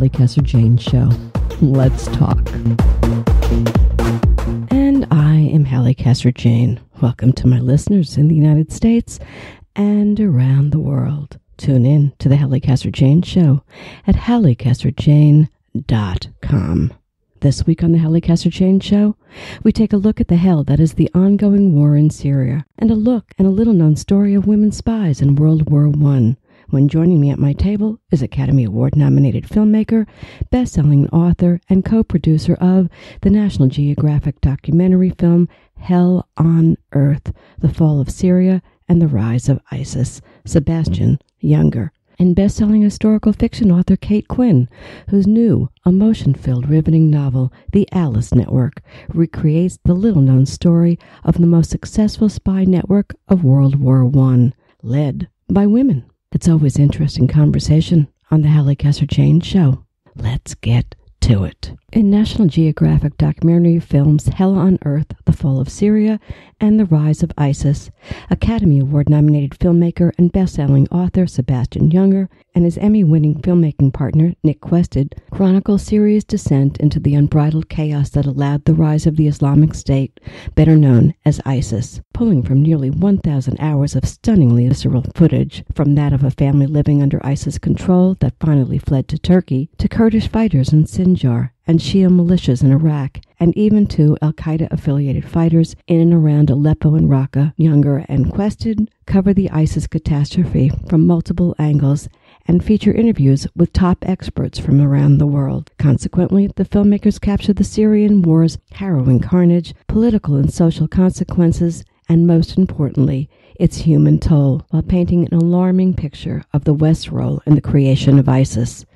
Halli Casser-Jayne Show. Let's talk. And I am Halli Casser-Jayne. Welcome to my listeners in the United States and around the world. Tune in to the Halli Casser-Jayne Show at hallicasserjayne.com. This week on the Halli Casser-Jayne Show, we take a look at the hell that is the ongoing war in Syria, and a look at a little-known story of women spies in World War I. When joining me at my table is Academy Award-nominated filmmaker, best-selling author, and co-producer of the National Geographic documentary film Hell on Earth, The Fall of Syria and the Rise of ISIS, Sebastian Junger, and best-selling historical fiction author Kate Quinn, whose new, emotion-filled, riveting novel, The Alice Network, recreates the little-known story of the most successful spy network of World War I, led by women. It's always interesting conversation on the Halli Casser-Jayne Show. Let's get to it. In National Geographic documentary films Hell on Earth, The Fall of Syria, and the Rise of ISIS, Academy Award-nominated filmmaker and best-selling author Sebastian Junger and his Emmy-winning filmmaking partner Nick Quested chronicle Syria's descent into the unbridled chaos that allowed the rise of the Islamic State, better known as ISIS, pulling from nearly 1,000 hours of stunningly visceral footage, from that of a family living under ISIS control that finally fled to Turkey, to Kurdish fighters in Sinjar and Shia militias in Iraq, and even to al-Qaeda-affiliated fighters in and around Aleppo and Raqqa. Junger and Quested cover the ISIS catastrophe from multiple angles and feature interviews with top experts from around the world. Consequently, the filmmakers capture the Syrian war's harrowing carnage, political and social consequences, and most importantly, its human toll, while painting an alarming picture of the West's role in the creation of ISIS.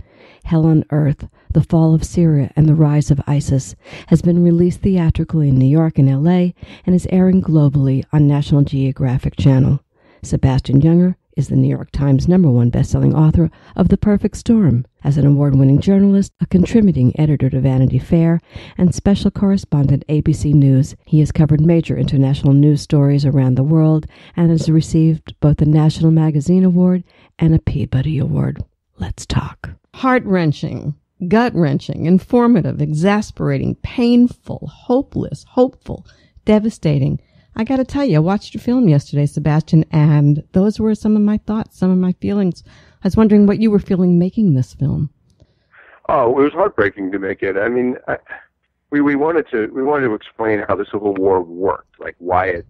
Hell on Earth, The Fall of Syria and the Rise of ISIS has been released theatrically in New York and LA and is airing globally on National Geographic Channel. Sebastian Junger is the New York Times #1 best-selling author of The Perfect Storm. As an award-winning journalist, a contributing editor to Vanity Fair, and special correspondent ABC News, he has covered major international news stories around the world and has received both a National Magazine Award and a Peabody Award. Let's talk. Heart-wrenching, gut-wrenching, informative, exasperating, painful, hopeless, hopeful, devastating. I got to tell you, I watched your film yesterday, Sebastian, and those were some of my thoughts, some of my feelings. I was wondering what you were feeling making this film. Oh, it was heartbreaking to make it. I mean, we wanted to explain how the Civil War worked, like why it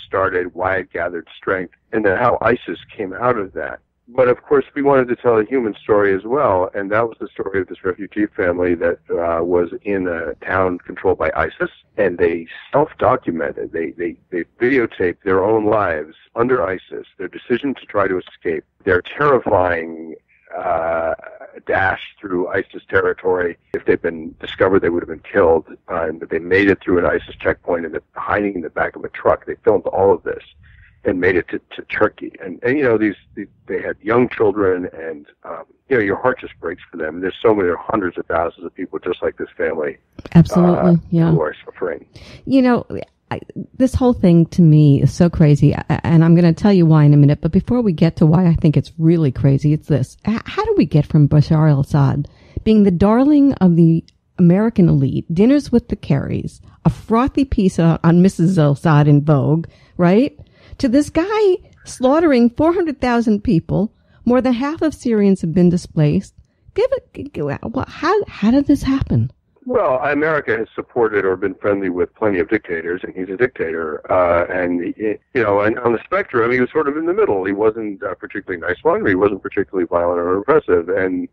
started, why it gathered strength, and then how ISIS came out of that. But of course, we wanted to tell a human story as well, and that was the story of this refugee family that was in a town controlled by ISIS, and they self-documented. They videotaped their own lives under ISIS, their decision to try to escape, their terrifying dash through ISIS territory. If they'd been discovered, they would have been killed, but they made it through an ISIS checkpoint and hiding in the back of a truck. They filmed all of this and made it to Turkey. And you know, these they had young children, and you know, your heart just breaks for them. And there's so many, hundreds of thousands of people just like this family. Absolutely, yeah. Who are suffering. You know, this whole thing to me is so crazy, and I'm going to tell you why in a minute. But before we get to why I think it's really crazy, it's this. How do we get from Bashar al-Assad being the darling of the American elite, dinners with the Kerrys, a frothy piece on Mrs. al-Assad in Vogue, right, to this guy slaughtering 400,000 people? More than half of Syrians have been displaced. How did this happen? Well, America has supported or been friendly with plenty of dictators, and he's a dictator. And on the spectrum, he was sort of in the middle. He wasn't a particularly nice one, but he wasn't particularly violent or repressive. And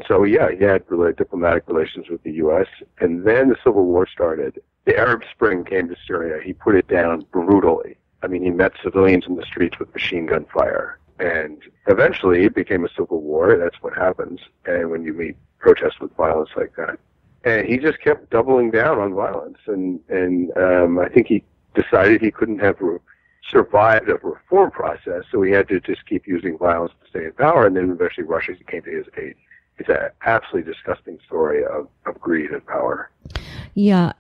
so, yeah, he had diplomatic relations with the U.S. And then the Civil War started. The Arab Spring came to Syria. He put it down brutally. I mean, he met civilians in the streets with machine gun fire. And eventually it became a civil war. That's what happens. And when you meet protests with violence like that. And he just kept doubling down on violence. And I think he decided he couldn't have survived a reform process, so he had to just keep using violence to stay in power. And then eventually Russia came to his aid. It's an absolutely disgusting story of greed and power. Yeah,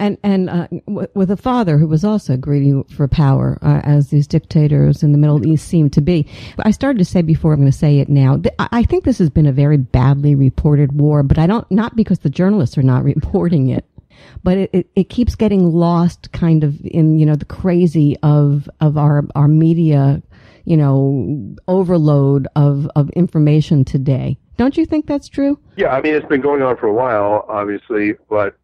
with a father who was also greedy for power, as these dictators in the Middle East seem to be. I started to say before, I'm going to say it now. I think this has been a very badly reported war, but not because the journalists are not reporting it, but it keeps getting lost kind of in, the crazy of our media, overload of information today. Don't you think that's true? Yeah, I mean, it's been going on for a while, obviously, but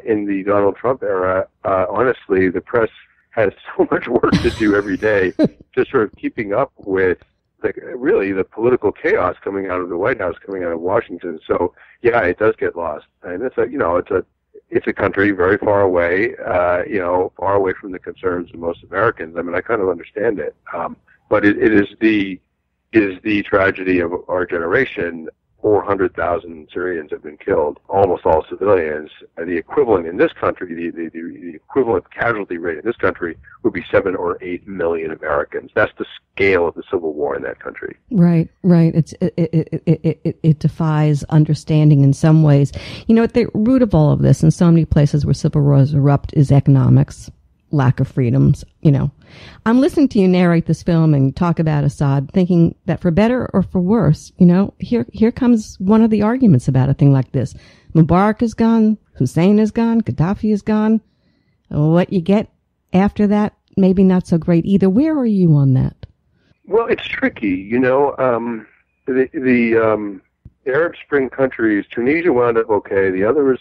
in the Donald Trump era, honestly, the press has so much work to do every day, just sort of keeping up with really the political chaos coming out of the White House, coming out of Washington. So, yeah, it does get lost, and it's a country very far away, far away from the concerns of most Americans. I mean, I kind of understand it, but it is the tragedy of our generation. 400,000 Syrians have been killed, almost all civilians. And the equivalent in this country, the equivalent casualty rate in this country would be 7 or 8 million Americans. That's the scale of the civil war in that country. Right. It defies understanding in some ways. At the root of all of this, in so many places where civil wars erupt, is economics, lack of freedoms. I'm listening to you narrate this film and talk about Assad, thinking that for better or for worse, here comes one of the arguments about a thing like this. Mubarak is gone, Hussein is gone, Gaddafi is gone. What you get after that, maybe not so great either. Where are you on that? Well, it's tricky. The Arab Spring countries, Tunisia wound up okay. The others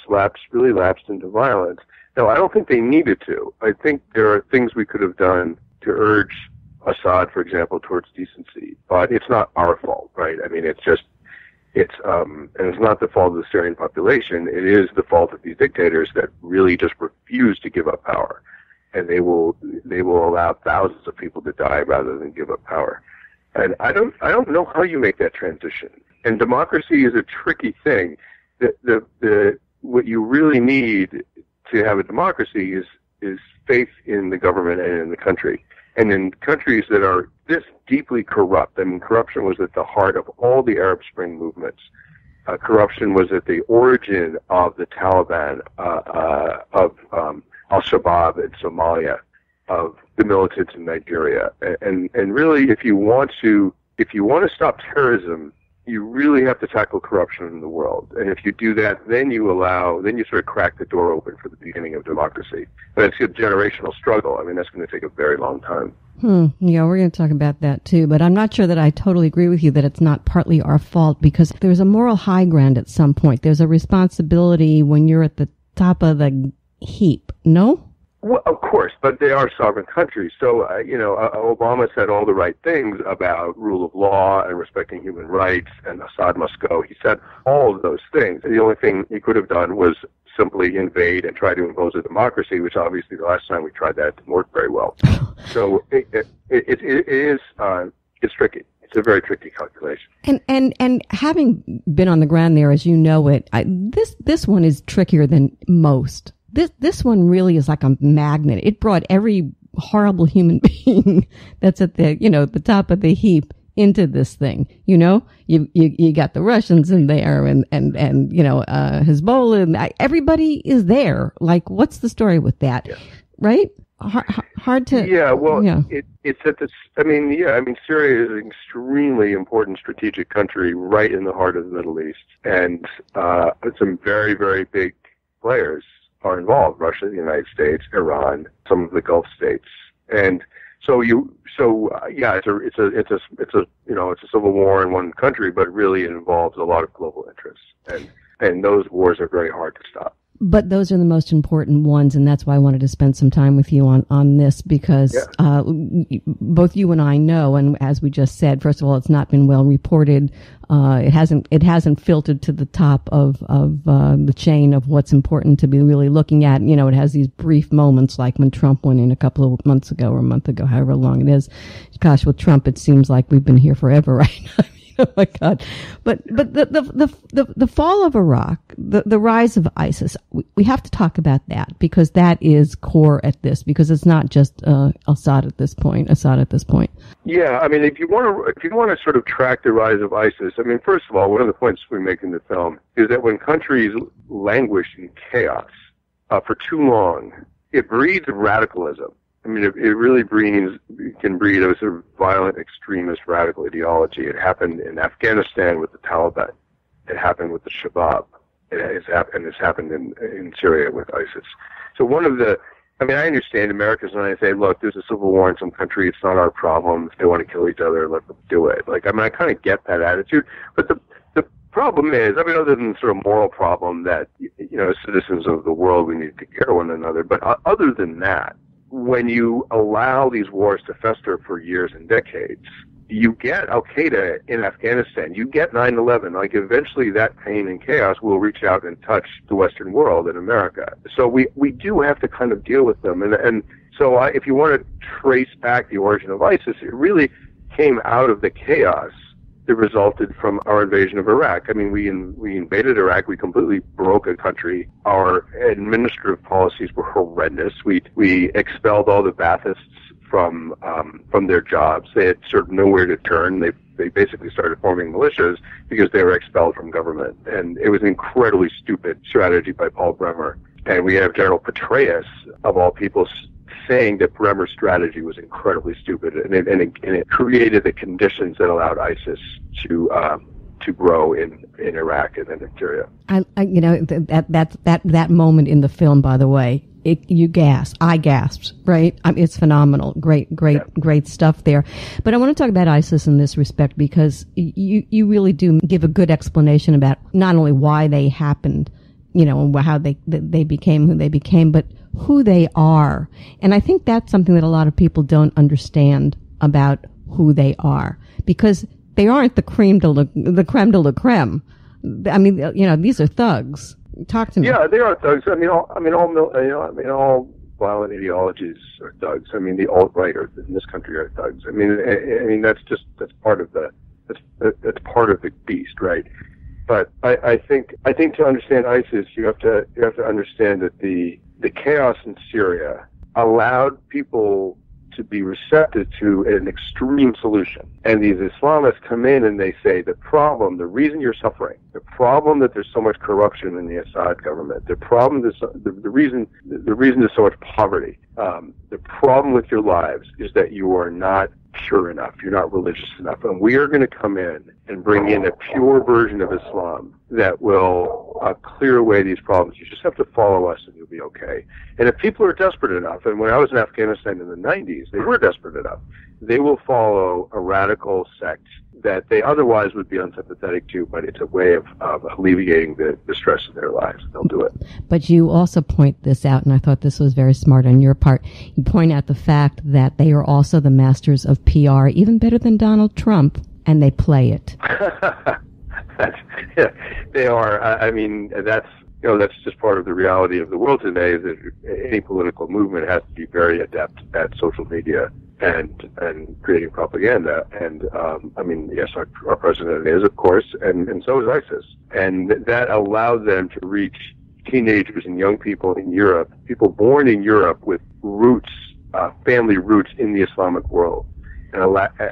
really lapsed into violence. No, I don't think they needed to. I think there are things we could have done to urge Assad, for example, towards decency, but it's not our fault, right? I mean, and it's not the fault of the Syrian population. It is the fault of these dictators that really just refuse to give up power, and they will allow thousands of people to die rather than give up power. And I don't know how you make that transition. And democracy is a tricky thing. What you really need to have a democracy is faith in the government and in the country. And in countries that are this deeply corrupt, I mean, corruption was at the heart of all the Arab Spring movements. Corruption was at the origin of the Taliban, of Al-Shabaab in Somalia, of the militants in Nigeria. And really, if you want to stop terrorism, you really have to tackle corruption in the world. And if you do that, then you sort of crack the door open for the beginning of democracy. But it's a generational struggle. I mean, that's going to take a very long time. Yeah, we're going to talk about that too. But I'm not sure that I totally agree with you that it's not partly our fault, because there's a moral high ground at some point. There's a responsibility when you're at the top of the heap, no? Well, of course, but they are sovereign countries. So, Obama said all the right things about rule of law and respecting human rights, and Assad must go. He said all of those things. The only thing he could have done was simply invade and try to impose a democracy, which obviously the last time we tried that didn't work very well. So it's tricky. It's a very tricky calculation. And having been on the ground there, as you know it, this one is trickier than most. This one really is like a magnet. It brought every horrible human being that's at the top of the heap into this thing. You got the Russians in there and Hezbollah, and everybody is there. Like, what's the story with that? Yeah. Right? Hard to. Yeah. Well, yeah. It's at this. Syria is an extremely important strategic country right in the heart of the Middle East, and some very, very big players are involved: Russia, the United States, Iran, some of the Gulf states, and it's a civil war in one country, but really it involves a lot of global interests, and those wars are very hard to stop. But those are the most important ones, and that's why I wanted to spend some time with you on this, because both you and I know, and as we just said, first of all, it's not been well reported. It hasn't filtered to the top of the chain of what's important to be really looking at. It has these brief moments, like when Trump went in a couple of months ago or a month ago, however long it is. Gosh, with Trump, it seems like we've been here forever, right? Oh my God! But the fall of Iraq, the rise of ISIS, we have to talk about that, because that is core at this, because it's not just Assad at this point. Yeah, I mean, if you want to sort of track the rise of ISIS, I mean, first of all, one of the points we make in the film is that when countries languish in chaos, for too long, it breeds radicalism. I mean, it really can breed a sort of violent extremist radical ideology. It happened in Afghanistan with the Taliban. It happened with the Shabab. It's happened in Syria with ISIS. So I understand Americans when they say, look, there's a civil war in some country, it's not our problem. If they want to kill each other, let them do it. I kind of get that attitude. But the problem is, other than the sort of moral problem that, as citizens of the world, we need to care one another. But other than that, when you allow these wars to fester for years and decades, you get Al-Qaeda in Afghanistan, you get 9/11, eventually that pain and chaos will reach out and touch the Western world and America. So we do have to kind of deal with them. And so if you want to trace back the origin of ISIS, it really came out of the chaos that resulted from our invasion of Iraq. We invaded Iraq. We completely broke a country. Our administrative policies were horrendous. We expelled all the Baathists from their jobs. They had sort of nowhere to turn. They basically started forming militias because they were expelled from government. And it was an incredibly stupid strategy by Paul Bremer. And we have General Petraeus, of all people, saying that Bremer's strategy was incredibly stupid, and it created the conditions that allowed ISIS to grow in Iraq and then in Syria. That moment in the film, by the way, I gasped, right? It's phenomenal. Great stuff there. But I want to talk about ISIS in this respect because you really do give a good explanation about not only why they happened, and how they became who they became, but who they are. And I think that's something that a lot of people don't understand about who they are, because they aren't the creme de la creme. These are thugs. Talk to me. Yeah, they are thugs. All violent ideologies are thugs. The alt-right in this country are thugs. That's part of the beast, right? But I think to understand ISIS, you have to understand that the chaos in Syria allowed people to be receptive to an extreme solution. And these Islamists come in and they say the reason you're suffering, the problem that there's so much corruption in the Assad government, the reason there's so much poverty, the problem with your lives is that you are not pure enough, you're not religious enough. And we are going to come in and bring in a pure version of Islam that will clear away these problems. You just have to follow us and you'll be okay. And if people are desperate enough, and when I was in Afghanistan in the 90s, they were desperate enough, they will follow a radical sect that they otherwise would be unsympathetic to, but it's a way of alleviating the stress in their lives. They'll do it. But you also point this out, and I thought this was very smart on your part. You point out the fact that they are also the masters of PR, even better than Donald Trump, and they play it. They are. That's just part of the reality of the world today, that any political movement has to be very adept at social media and creating propaganda. And yes, our president is, of course, and so is ISIS. And that allowed them to reach teenagers and young people in Europe, people born in Europe with roots, family roots in the Islamic world, and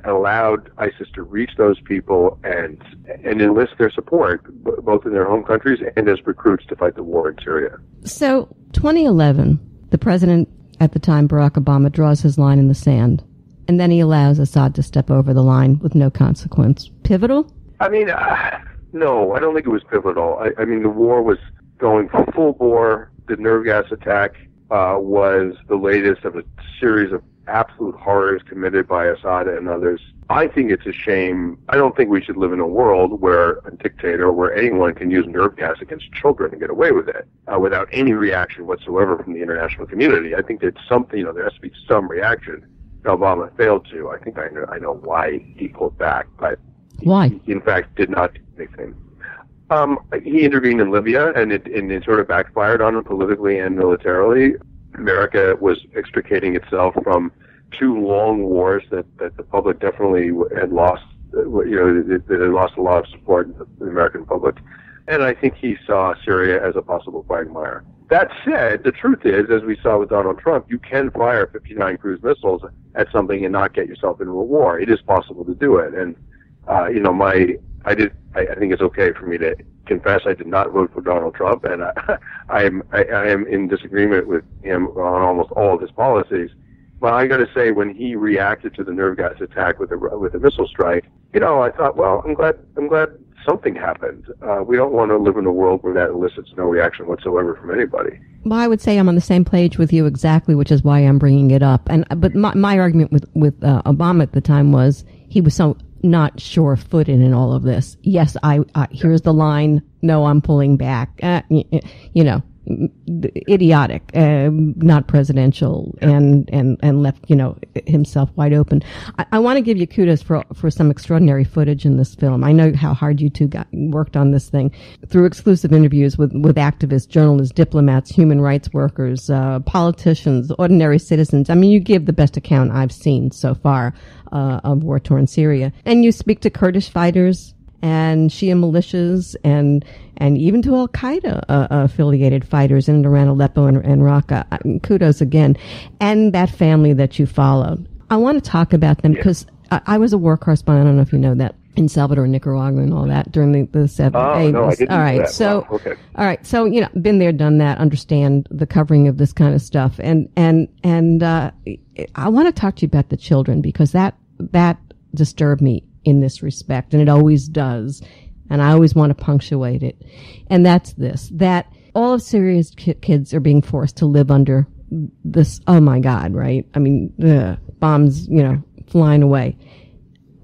allowed ISIS to reach those people and enlist their support, both in their home countries and as recruits to fight the war in Syria. So, 2011, the president at the time, Barack Obama, draws his line in the sand, and then he allows Assad to step over the line with no consequence. Pivotal? No, I don't think it was pivotal. The war was going full bore. The nerve gas attack was the latest of a series of absolute horrors committed by Assad and others. I think it's a shame. I don't think we should live in a world where a dictator, where anyone can use nerve gas against children and get away with it without any reaction whatsoever from the international community. I think that there has to be some reaction. Obama failed to. I think I know why he pulled back, but why? He in fact did not do anything. He intervened in Libya, and it sort of backfired on him politically and militarily. America was extricating itself from two long wars that the public definitely had lost. That had lost a lot of support in the American public, and I think he saw Syria as a possible quagmire. That said, the truth is, as we saw with Donald Trump, you can fire 59 cruise missiles at something and not get yourself into a war. It is possible to do it, and I think it's okay for me to confess I did not vote for Donald Trump, and I am in disagreement with him on almost all of his policies. But I got to say, when he reacted to the nerve gas attack with a missile strike, I thought, well, I'm glad something happened. We don't want to live in a world where that elicits no reaction whatsoever from anybody. Well, I would say I'm on the same page with you exactly, which is why I'm bringing it up. But my argument with Obama at the time was he was so not sure-footed in all of this. Yes, here's the line. No, I'm pulling back. Idiotic, not presional, and left, himself wide open. I want to give you kudos for some extraordinary footage in this film. I know how hard you two worked on this thing through exclusive interviews with activists, journalists, diplomats, human rights workers, politicians, ordinary citizens. I mean, you give the best account I've seen so far of war-torn Syria. And you speak to Kurdish fighters and Shia militias and even to Al-Qaeda affiliated fighters in and around Aleppo and Raqqa. Kudos again. And that family that you followed. I want to talk about them because I was a war correspondent, I don't know if you know that, in Salvador, Nicaragua, and all that during the 70s. Oh, no, I didn't all right, know that. so wow. Okay. All right, so been there, done that, understand the covering of this kind of stuff, and I want to talk to you about the children because that disturbed me in this respect, and it always does, and I always want to punctuate it, and that's this: that all of Syria's kids are being forced to live under this. Oh my God, right? I mean, bombs, flying away.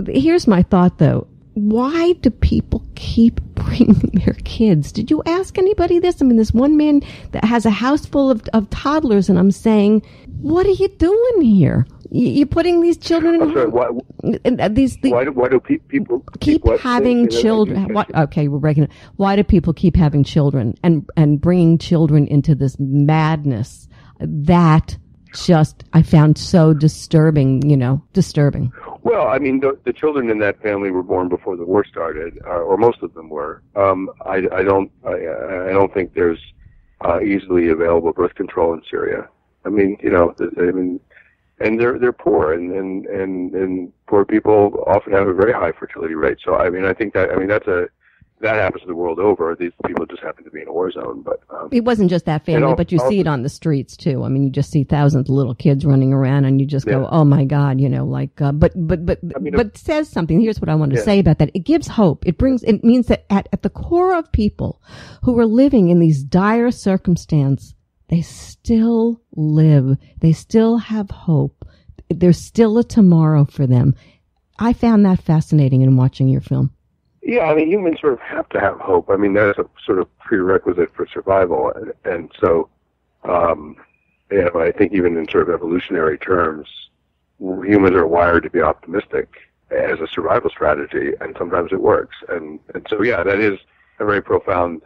Here's my thought, though. Why do people keep bringing their kids? Did you ask anybody this? I mean, this one man that has a house full of toddlers, and I'm saying, what are you doing here? You're putting these children in... I'm sorry, why do people keep having children? Okay, we're breaking it. Why do people keep having children and bringing children into this madness? That just, I found so disturbing, disturbing. Well, I mean, the children in that family were born before the war started, or most of them were. I don't think there's easily available birth control in Syria. I mean, and they're poor, and poor people often have a very high fertility rate. So I mean, I think that happens the world over. These people just happen to be in a war zone. But it wasn't just that family, but you see it on the streets too. I mean, you just see thousands of little kids running around, and you just go, "Oh my God!" But it says something. Here's what I want to say about that. It gives hope. It means that at the core of people who are living in these dire circumstances, they still live. They still have hope. There's still a tomorrow for them. I found that fascinating in watching your film. Yeah, I mean, humans sort of have to have hope. I mean, that's a sort of prerequisite for survival. And so, I think even in sort of evolutionary terms, humans are wired to be optimistic as a survival strategy, and sometimes it works. And so, yeah, that is a very profound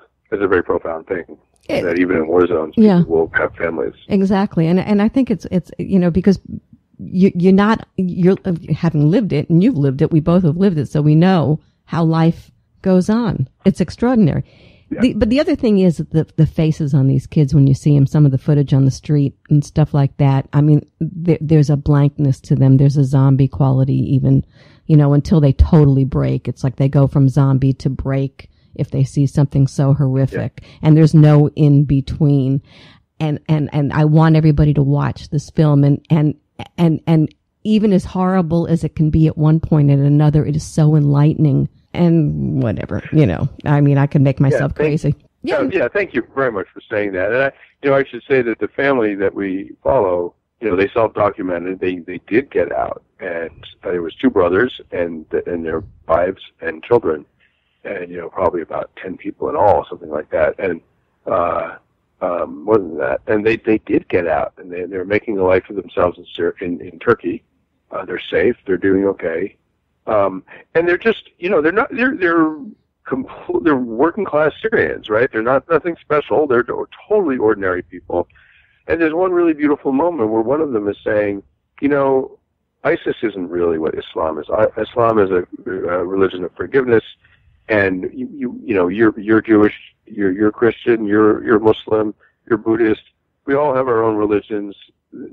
thing. That even in war zones, people will have families. Exactly. And I think it's because you're having lived it, and you've lived it, we both have lived it, so we know how life goes on. It's extraordinary. Yeah. But the other thing is the faces on these kids when you see them, some of the footage on the street and stuff like that. I mean, there's a blankness to them. There's a zombie quality even, until they totally break. It's like they go from zombie to break if they see something so horrific. Yeah. And there's no in between. And I want everybody to watch this film and even as horrible as it can be at one point, at another, it is so enlightening and whatever, I mean, I could make myself crazy. Yeah, thank you very much for saying that. And I should say that the family that we follow, they self-documented. They did get out, and there was two brothers and their wives and children, and probably about 10 people in all, something like that, and more than that. And they did get out, and they're making a life for themselves in Turkey. They're safe. They're doing okay. And they're just, they're working class Syrians, right? They're nothing special. They're totally ordinary people. And there's one really beautiful moment where one of them is saying, ISIS isn't really what Islam is. Islam is a religion of forgiveness, and you're Jewish, you're Christian, you're Muslim, you're Buddhist. We all have our own religions.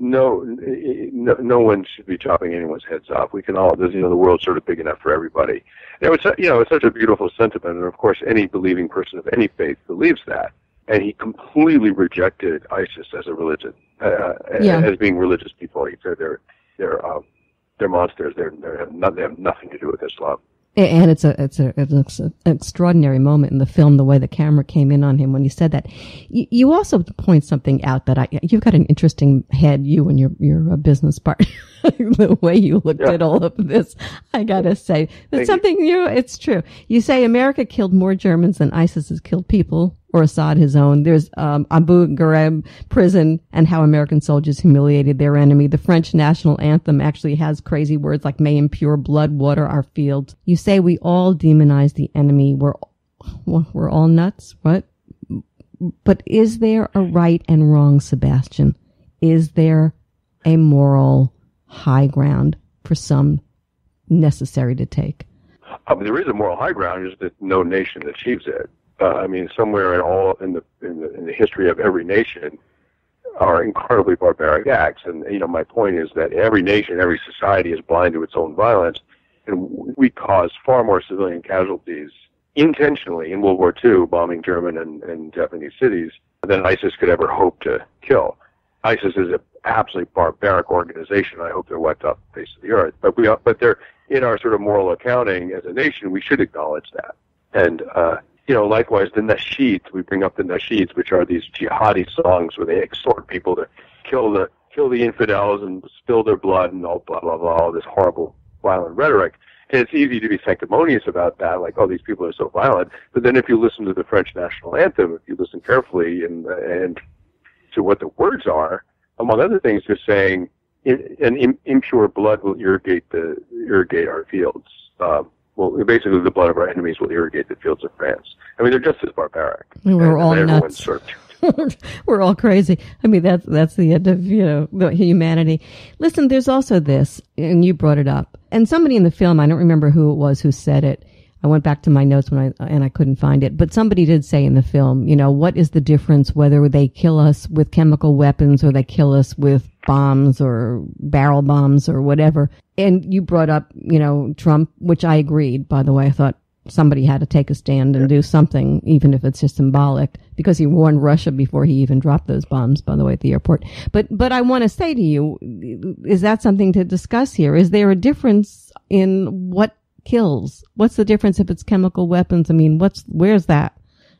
no one should be chopping anyone's heads off. We can all, the world's sort of big enough for everybody. It's such a beautiful sentiment, and of course, any believing person of any faith believes that. And he completely rejected ISIS as a religion, as being religious people. He said they're monsters. They have nothing to do with Islam. And it's an extraordinary moment in the film, the way the camera came in on him when he said that. You also point something out that you've got an interesting head, you and your business partner, the way you looked at all of this, I gotta say. It's it's true. You say America killed more Germans than ISIS has killed people, or Assad his own. There's Abu Ghraib prison and how American soldiers humiliated their enemy. The French national anthem actually has crazy words like "May impure blood water our fields." You say we all demonize the enemy. We're all nuts. What? But is there a right and wrong, Sebastian? Is there a moral high ground for some necessary to take? There is a moral high ground, is that no nation achieves it. Somewhere in the history of every nation are incredibly barbaric acts. And, my point is that every nation, every society is blind to its own violence. And we caused far more civilian casualties intentionally in World War II, bombing German and Japanese cities, than ISIS could ever hope to kill. ISIS is an absolutely barbaric organization. I hope they're wiped off the face of the earth. But they're in our sort of moral accounting as a nation. We should acknowledge that. And, likewise, the nasheeds, we bring up the nasheeds, which are these jihadi songs where they exhort people to kill the infidels and spill their blood and all blah, blah, blah, all this horrible, violent rhetoric. And it's easy to be sanctimonious about that, like, oh, these people are so violent. But then if you listen to the French national anthem, if you listen carefully and to what the words are, among other things, they're saying, impure blood will irrigate our fields. Basically, the blood of our enemies will irrigate the fields of France. They're just as barbaric. We're all nuts. We're all crazy. That's the end of, the humanity. Listen, there's also this, and you brought it up. And somebody in the film, I don't remember who it was who said it. I went back to my notes and I couldn't find it. But somebody did say in the film, what is the difference whether they kill us with chemical weapons or they kill us with bombs or barrel bombs or whatever. And you brought up, Trump, which I agreed, by the way. I thought somebody had to take a stand and do something, even if it's just symbolic, because he warned Russia before he even dropped those bombs, by the way, at the airport. But I want to say to you, is that something to discuss here? Is there a difference in what kills? What's the difference if it's chemical weapons? Where's that?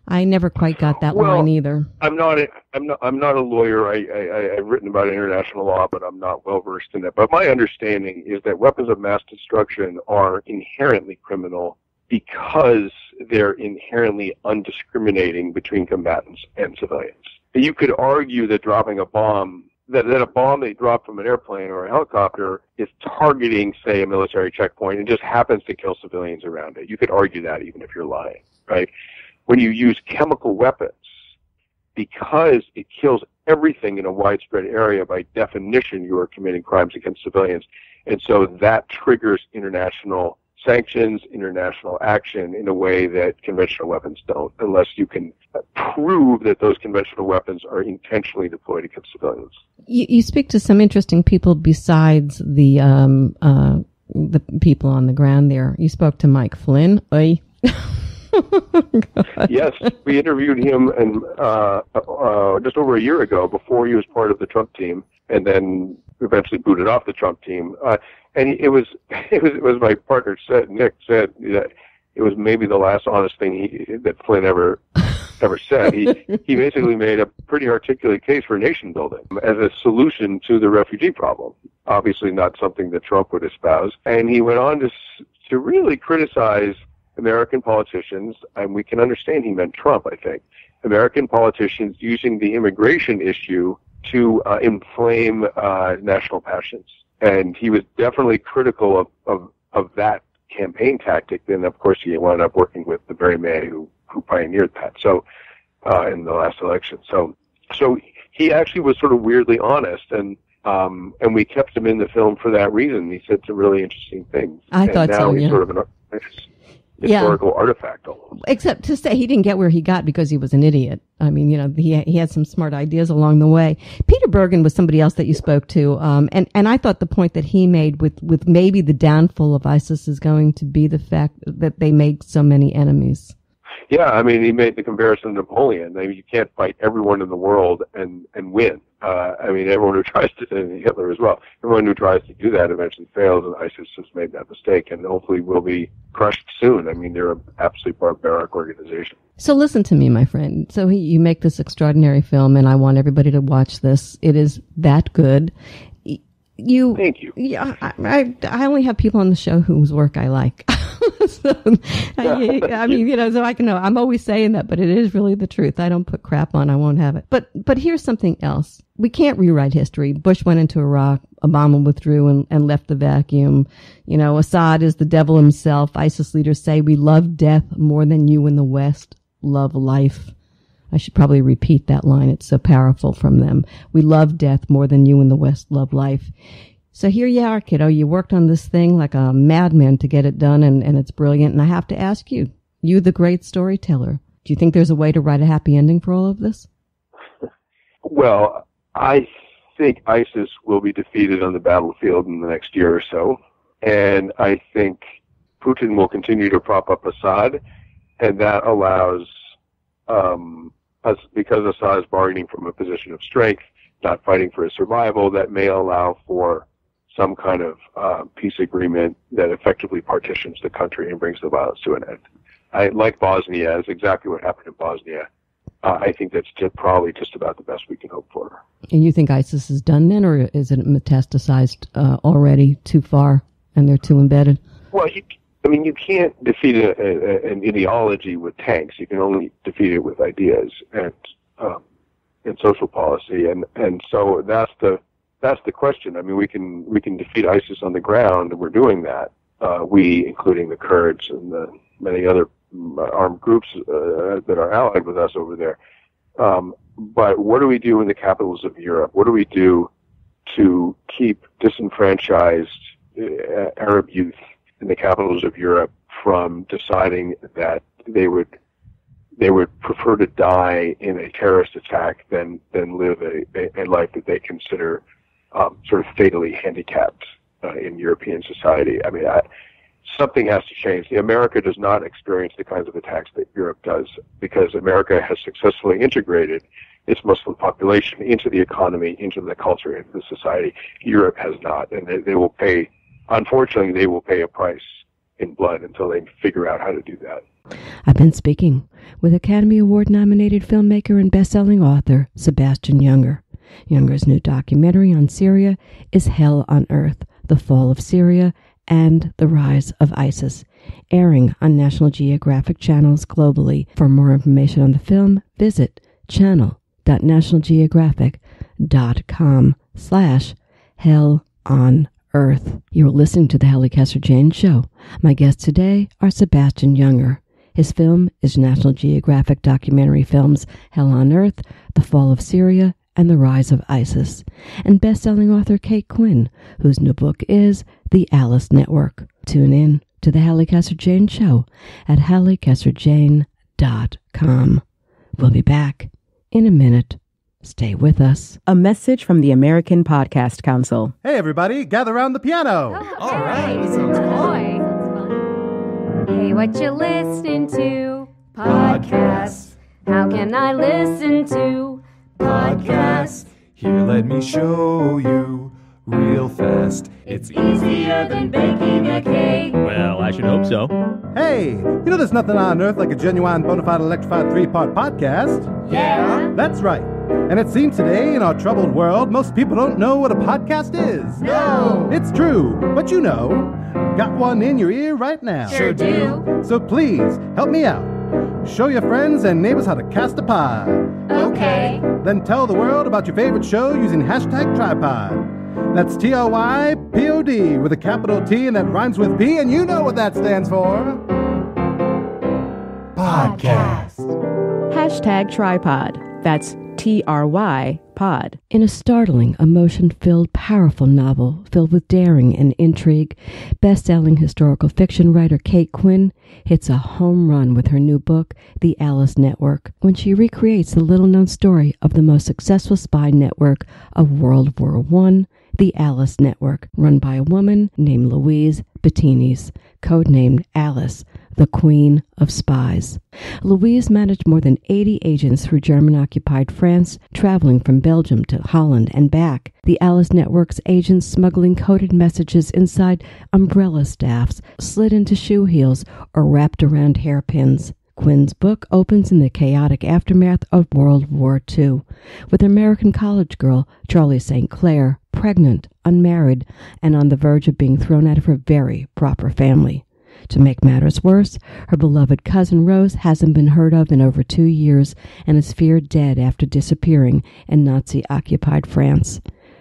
I never quite got that line either. I'm not a lawyer. I've written about international law, but I'm not well versed in it. But my understanding is that weapons of mass destruction are inherently criminal because they're inherently undiscriminating between combatants and civilians. You could argue that dropping a bomb, that a bomb they drop from an airplane or a helicopter is targeting, say, a military checkpoint and just happens to kill civilians around it. You could argue that even if you're lying, right? When you use chemical weapons, because it kills everything in a widespread area, by definition, you are committing crimes against civilians. And so that triggers international sanctions, international action in a way that conventional weapons don't, unless you can prove that those conventional weapons are intentionally deployed against civilians. You speak to some interesting people besides the people on the ground there. You spoke to Mike Flynn. Yes, we interviewed him and just over a year ago, before he was part of the Trump team, and then eventually booted off the Trump team. And it was my partner Nick said that it was maybe the last honest thing that Flynn ever said. He basically made a pretty articulate case for nation building as a solution to the refugee problem. Obviously not something that Trump would espouse. And he went on to really criticize American politicians, and we can understand he meant Trump, I think. American politicians using the immigration issue to inflame national passions. And he was definitely critical of that campaign tactic. Then, of course, he wound up working with the very man who pioneered that. So, in the last election. So he actually was sort of weirdly honest, and we kept him in the film for that reason. He said some really interesting things. I thought so, yeah. Sort of historical artifact almost. Except to say he didn't get where he got because he was an idiot. I mean, he had some smart ideas along the way. Peter Bergen was somebody else that you spoke to. And I thought the point that he made with maybe the downfall of ISIS is going to be the fact that they make so many enemies. Yeah, I mean, he made the comparison to Napoleon. I mean, you can't fight everyone in the world and win. I mean, everyone who tries to, and Hitler as well, everyone who tries to do that eventually fails, and ISIS has made that mistake, and hopefully will be crushed soon. I mean, they're an absolutely barbaric organization. So listen to me, my friend. So you make this extraordinary film, and I want everybody to watch this. It is that good. Thank you. Yeah, I only have people on the show whose work I like. So, I mean, so I can know. I'm always saying that, but it is really the truth. I don't put crap on. I won't have it. But here's something else. We can't rewrite history. Bush went into Iraq. Obama withdrew and left the vacuum. Assad is the devil himself. ISIS leaders say we love death more than you in the West love life. I should probably repeat that line. It's so powerful from them. We love death more than you in the West love life. So here you are, kiddo. You worked on this thing like a madman to get it done, and it's brilliant. And I have to ask you, the great storyteller, do you think there's a way to write a happy ending for all of this? Well, I think ISIS will be defeated on the battlefield in the next year or so. And I think Putin will continue to prop up Assad, and that allows because Assad is bargaining from a position of strength, not fighting for his survival, that may allow for some kind of peace agreement that effectively partitions the country and brings the violence to an end. Like Bosnia, is exactly what happened in Bosnia. I think that's probably just about the best we can hope for. And you think ISIS is done then, or is it metastasized already too far and they're too embedded? Well, you can't defeat an ideology with tanks. You can only defeat it with ideas and social policy, and so that's the question. I mean, we can defeat ISIS on the ground, and we're doing that. We, including the Kurds and the many other armed groups that are allied with us over there. But what do we do in the capitals of Europe? What do we do to keep disenfranchised Arab youth in the capitals of Europe from deciding that they would prefer to die in a terrorist attack than live a life that they consider sort of fatally handicapped in European society? I mean, something has to change. America does not experience the kinds of attacks that Europe does because America has successfully integrated its Muslim population into the economy, into the culture, into the society. Europe has not, and they will pay. Unfortunately, they will pay a price in blood until they figure out how to do that. I've been speaking with Academy Award-nominated filmmaker and best-selling author Sebastian Junger. Junger's new documentary on Syria is Hell on Earth, The Fall of Syria and the Rise of ISIS, airing on National Geographic channels globally. For more information on the film, visit channel.nationalgeographic.com/Hell-on-Earth. You're listening to the Halli Casser-Jayne Show. My guests today are Sebastian Junger. His film is National Geographic documentary films Hell on Earth, The Fall of Syria, and the Rise of ISIS, and best-selling author Kate Quinn, whose new book is The Alice Network. Tune in to the Halli Casser-Jayne Show at hallicasserjayne.com. We'll be back in a minute. Stay with us. A message from the American Podcast Council. Hey, everybody, gather around the piano. All right. Boy. Hey, what you listening to? Podcasts. How can I listen to podcasts? Here, let me show you real fast. It's easier than baking a cake. Well, I should hope so. Hey, there's nothing on earth like a genuine, bona fide, electrified 3-part podcast. Yeah? That's right. And it seems today, in our troubled world, most people don't know what a podcast is. No! It's true, but you know. Got one in your ear right now. Sure do. So please, help me out. Show your friends and neighbors how to cast a pod. Okay. Then tell the world about your favorite show using #tripod. That's TRYPOD with a capital T and that rhymes with P, and you know what that stands for. Podcast. #tripod. That's TRY pod. In a startling, emotion-filled, powerful novel filled with daring and intrigue, best-selling historical fiction writer Kate Quinn hits a home run with her new book, The Alice Network, when she recreates the little-known story of the most successful spy network of World War I, the Alice Network, run by a woman named Louise Bettines, codenamed Alice, the Queen of Spies. Louise managed more than 80 agents through German-occupied France, traveling from Belgium to Holland and back. The Alice Network's agents smuggling coded messages inside umbrella staffs, slid into shoe heels, or wrapped around hairpins. Quinn's book opens in the chaotic aftermath of World War II, with American college girl Charlie St. Clair, pregnant, unmarried, and on the verge of being thrown out of her very proper family. To make matters worse, her beloved cousin Rose hasn't been heard of in over 2 years and is feared dead after disappearing in Nazi-occupied France.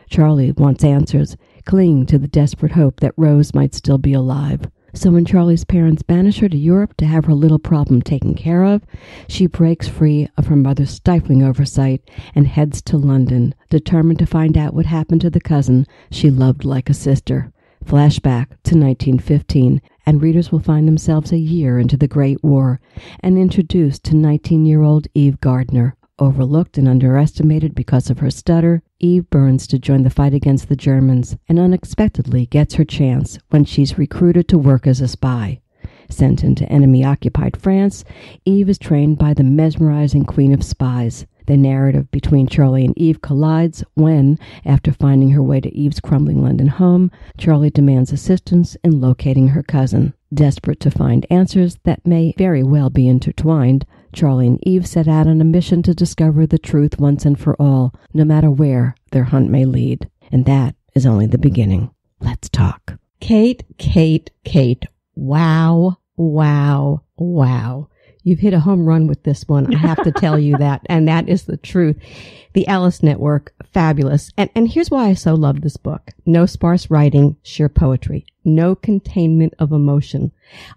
Charlie wants answers, clinging to the desperate hope that Rose might still be alive. So when Charlie's parents banish her to Europe to have her little problem taken care of, she breaks free of her mother's stifling oversight and heads to London, determined to find out what happened to the cousin she loved like a sister. Flashback to 1915, and readers will find themselves a year into the Great War and introduced to 19-year-old Eve Gardner. Overlooked and underestimated because of her stutter, Eve burns to join the fight against the Germans and unexpectedly gets her chance when she's recruited to work as a spy. Sent into enemy-occupied France, Eve is trained by the mesmerizing Queen of Spies. The narrative between Charlie and Eve collides when, after finding her way to Eve's crumbling London home, Charlie demands assistance in locating her cousin. Desperate to find answers that may very well be intertwined, Charlie and Eve set out on a mission to discover the truth once and for all, no matter where their hunt may lead. And that is only the beginning. Let's talk. Kate. Wow. You've hit a home run with this one. I have to tell you that. And that is the truth. The Alice Network, fabulous. And here's why I so love this book. No sparse writing, sheer poetry. No containment of emotion.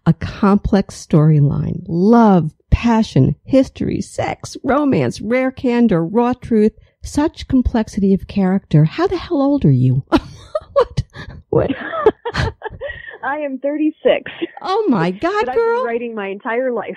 A complex storyline. Love, passion, history, sex, romance, rare candor, raw truth. Such complexity of character. How the hell old are you? What? I am 36. Oh my God, but girl. I've been writing my entire life.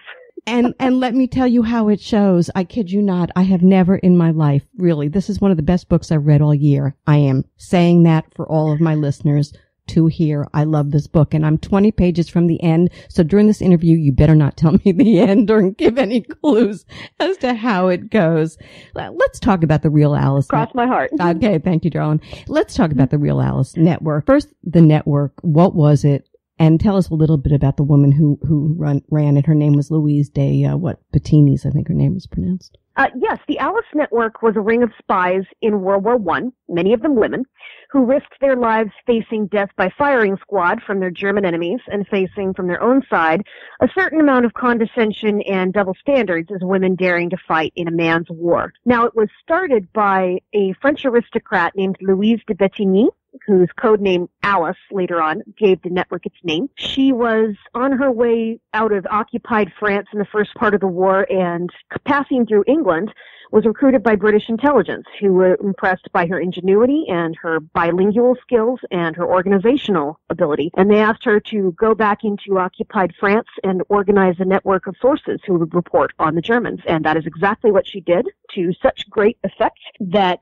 And let me tell you how it shows. I kid you not. I have never in my life, really, this is one of the best books I've read all year. I am saying that for all of my listeners to hear. I love this book, and I'm 20 pages from the end. So during this interview, you better not tell me the end or give any clues as to how it goes. Let's talk about the Real Alice. Cross my heart. Okay. Thank you, darling. Let's talk about the Real Alice Network. First, the network. What was it? And tell us a little bit about the woman who ran it. Her name was Louise Bettines, I think her name was pronounced. Yes, the Alice Network was a ring of spies in World War I, many of them women, who risked their lives facing death by firing squad from their German enemies and facing from their own side a certain amount of condescension and double standards as women daring to fight in a man's war. Now, it was started by a French aristocrat named Louise de Bettines, whose code name Alice later on gave the network its name. She was on her way out of occupied France in the first part of the war, and passing through England was recruited by British intelligence, who were impressed by her ingenuity and her bilingual skills and her organizational ability. And they asked her to go back into occupied France and organize a network of sources who would report on the Germans. And that is exactly what she did, to such great effect that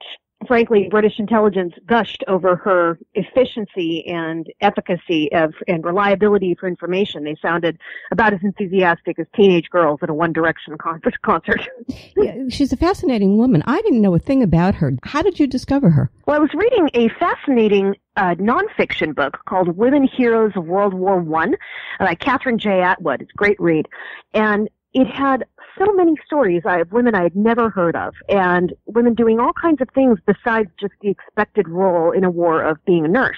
frankly, British intelligence gushed over her efficiency and efficacy and reliability for information. They sounded about as enthusiastic as teenage girls at a One Direction concert. Yeah, she's a fascinating woman. I didn't know a thing about her. How did you discover her? Well, I was reading a fascinating nonfiction book called Women Heroes of World War I by Catherine J. Atwood. It's a great read. And it had so many stories of women I had never heard of, and women doing all kinds of things besides just the expected role in a war of being a nurse.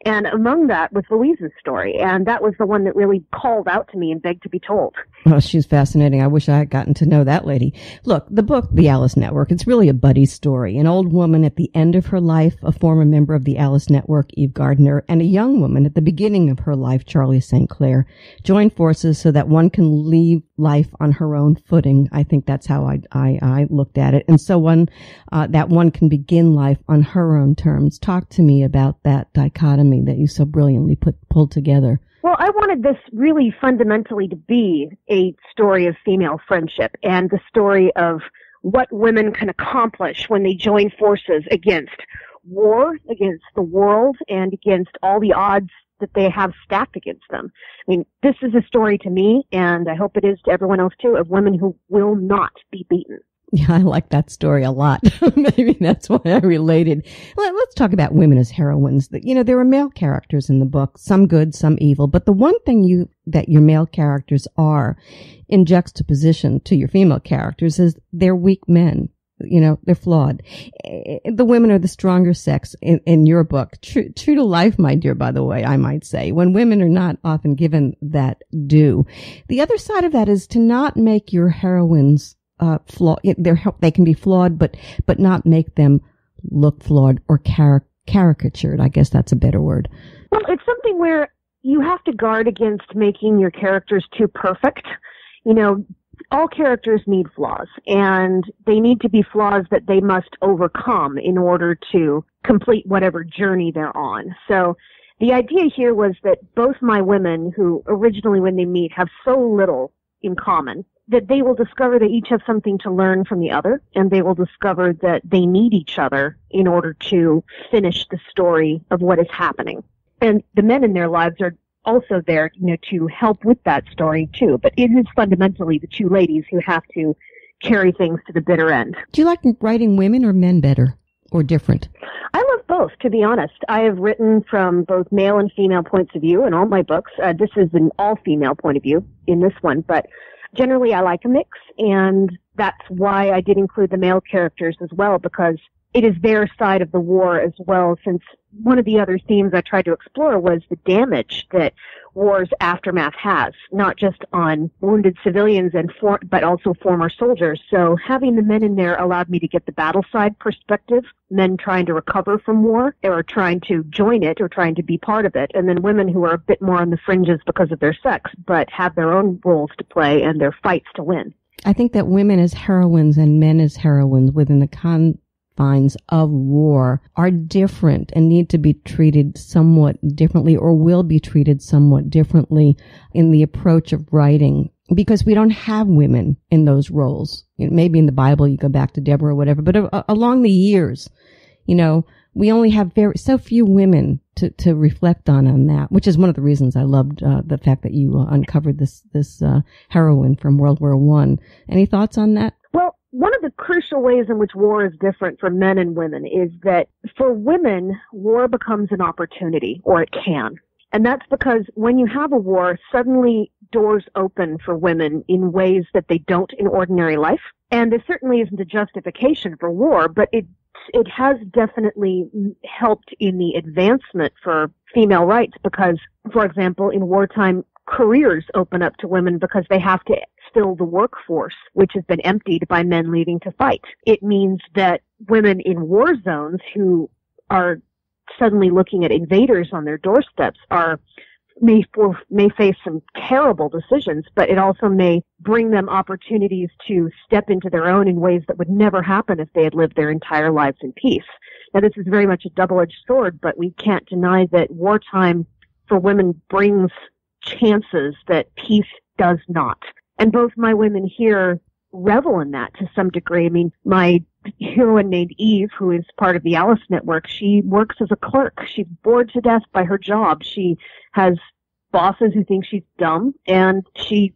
And among that was Louise's story, and that was the one that really called out to me and begged to be told. Well, she's fascinating. I wish I had gotten to know that lady. Look, the book, The Alice Network, it's really a buddy story. An old woman at the end of her life, a former member of the Alice Network, Eve Gardner, and a young woman at the beginning of her life, Charlie St. Clair, join forces so that one can leave life on her own footing. I think that's how I looked at it. And so that one can begin life on her own terms. Talk to me about that dichotomy that you so brilliantly pulled together. Well, I wanted this really fundamentally to be a story of female friendship and the story of what women can accomplish when they join forces against war, against the world, and against all the odds that they have stacked against them. I mean, this is a story to me, and I hope it is to everyone else too, of women who will not be beaten. Yeah, I like that story a lot. Maybe that's why I related. Let's talk about women as heroines. There are male characters in the book, some good, some evil, but the one thing that your male characters are in juxtaposition to your female characters is they're weak men. They're flawed. The women are the stronger sex in your book. True to life, my dear, by the way, I might say, when women are not often given that due. The other side of that is to not make your heroines they can be flawed, but not make them look flawed or caricatured. I guess that's a better word. Well, it's something where you have to guard against making your characters too perfect. All characters need flaws, and they need to be flaws that they must overcome in order to complete whatever journey they're on. So the idea here was that both my women, who originally when they meet have so little in common, that they will discover they each have something to learn from the other, and they will discover that they need each other in order to finish the story of what is happening. And the men in their lives are also there, to help with that story too. But it is fundamentally the two ladies who have to carry things to the bitter end. Do you like writing women or men better, or different? I love both, to be honest. I have written from both male and female points of view in all my books. This is an all-female point of view in this one, but generally I like a mix, and that's why I did include the male characters as well, because it is their side of the war as well, since one of the other themes I tried to explore was the damage that war's aftermath has, not just on wounded civilians but also former soldiers. So having the men in there allowed me to get the battle side perspective, men trying to recover from war or trying to join it or trying to be part of it, and then women who are a bit more on the fringes because of their sex, but have their own roles to play and their fights to win. I think that women as heroines and men as heroines within the confines of war are different and need to be treated somewhat differently, or will be treated somewhat differently in the approach of writing, because we don't have women in those roles. Maybe in the Bible you go back to Deborah or whatever, but along the years, we only have so few women to reflect on that, which is one of the reasons I loved the fact that you uncovered this heroine from World War I. Any thoughts on that? Well, one of the crucial ways in which war is different for men and women is that for women, war becomes an opportunity, or it can. And that's because when you have a war, suddenly doors open for women in ways that they don't in ordinary life. And there certainly isn't a justification for war, but it has definitely helped in the advancement for female rights because, for example, in wartime, careers open up to women because they have to fill the workforce, which has been emptied by men leaving to fight. It means that women in war zones who are suddenly looking at invaders on their doorsteps may face some terrible decisions, but it also may bring them opportunities to step into their own in ways that would never happen if they had lived their entire lives in peace. Now, this is very much a double-edged sword, but we can't deny that wartime for women brings chances that peace does not. And both my women here revel in that to some degree. I mean, my heroine named Eve, who is part of the Alice Network, she works as a clerk. She's bored to death by her job. She has bosses who think she's dumb, and she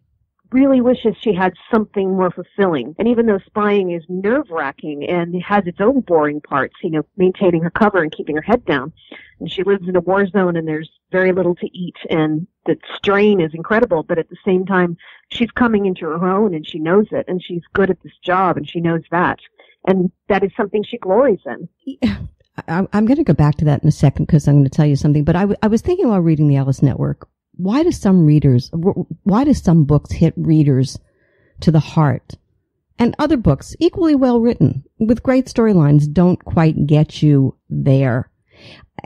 really wishes she had something more fulfilling. And even though spying is nerve-wracking and has its own boring parts, maintaining her cover and keeping her head down, and she lives in a war zone and there's very little to eat and the strain is incredible, but at the same time, she's coming into her own and she knows it, and she's good at this job and she knows that. And that is something she glories in. I'm going to go back to that in a second because I'm going to tell you something. But I was thinking while reading the Alice Network, why do some books hit readers to the heart, and other books, equally well written, with great storylines, don't quite get you there?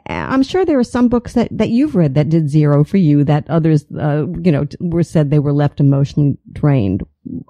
I'm sure there are some books that you've read that did zero for you, that others, were said they were left emotionally drained.